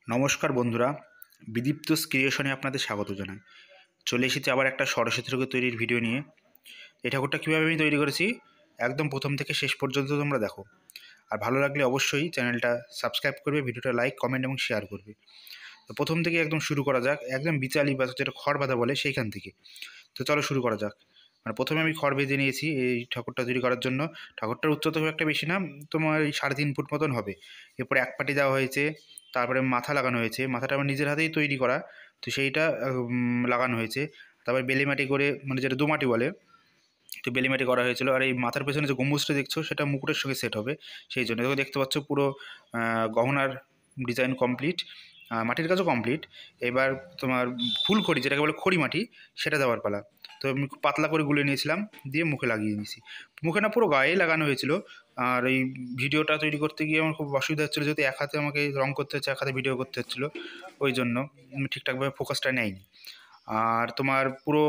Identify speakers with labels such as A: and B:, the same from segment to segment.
A: নমস্কার বন্ধুরা, বিদীপ্তস ক্রিয়েশনে আপনাদের স্বাগত জানাই। চলে এসেছি আবার একটা সরস্বতী ঠাকুর তৈরির ভিডিও নিয়ে। এই ঠাকুরটা কীভাবে আমি তৈরি করেছি একদম প্রথম থেকে শেষ পর্যন্ত তোমরা দেখো। আর ভালো লাগলে অবশ্যই চ্যানেলটা সাবস্ক্রাইব করবে, ভিডিওটা লাইক, কমেন্ট এবং শেয়ার করবে। তো প্রথম থেকে একদম শুরু করা যাক, একদম বিচালি বা যেটা খড় বাঁধা বলে সেইখান থেকে। তো চলো শুরু করা যাক। মানে প্রথমে আমি খড় বেঁধে নিয়েছি এই ঠাকুরটা তৈরি করার জন্য। ঠাকুরটার উচ্চতা খুব একটা বেশি না, তোমার এই 3.5 ফুট মতন হবে। এরপরে এক পাটি দেওয়া হয়েছে, তারপরে মাথা লাগানো হয়েছে। মাথাটা আমার নিজের হাতেই তৈরি করা, তো সেইটা লাগানো হয়েছে। তারপরে বেলে মাটি করে, মানে যেটা দোমাটি বলে, তো বেলে মাটি করা হয়েছিল। আর এই মাথার পেছনে যে গম্বুজটা দেখছো সেটা মুকুটের সঙ্গে সেট হবে, সেই জন্য দেখো দেখতে পাচ্ছ পুরো গহনার ডিজাইন কমপ্লিট, মাটির কাজও কমপ্লিট। এবার তোমার ফুলখড়ি, যেটাকে বলে খড়ি মাটি, সেটা দেওয়ার পালা। তো আমি খুব পাতলা করে গুলে নিয়েছিলাম, দিয়ে মুখে লাগিয়ে নিয়েছি। মুখে না, পুরো গায়েই লাগানো হয়েছিল। আর এই ভিডিওটা তৈরি করতে গিয়ে আমার খুব অসুবিধা হচ্ছিলো, যেহেতু এক হাতে আমাকে রং করতে হচ্ছে, এক হাতে ভিডিও করতে হচ্ছিলো, ওই জন্য ঠিকঠাকভাবে ফোকাসটা নেয়নি। আর তোমার পুরো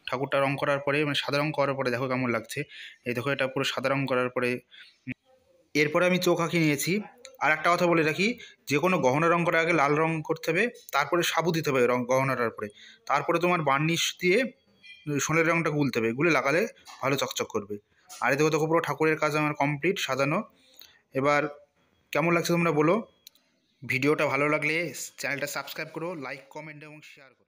A: ঠাকুরটা রং করার পরে, মানে সাদা রং করার পরে দেখো কেমন লাগছে। এই দেখো, এটা পুরো সাদা রং করার পরে এরপরে আমি চোখ আঁকিয়ে নিয়েছি। আর একটা কথা বলে রাখি, যে কোনো গহনা রং করার আগে লাল রং করতে হবে, তারপরে সাবু দিতে হবে রং গহনাটার পরে, তারপরে তোমার বার্নিশ দিয়ে সোনের রংটা গুলতে হবে, গুলে লাগালে ভালো চকচক করবে। আর এই দেখো দেখো পুরো ঠাকুরের কাজ আমার কমপ্লিট সাজানো। এবার কেমন লাগছে তোমরা বলো। ভিডিওটা ভালো লাগলে চ্যানেলটা সাবস্ক্রাইব করো, লাইক, কমেন্ট এবং শেয়ার করো।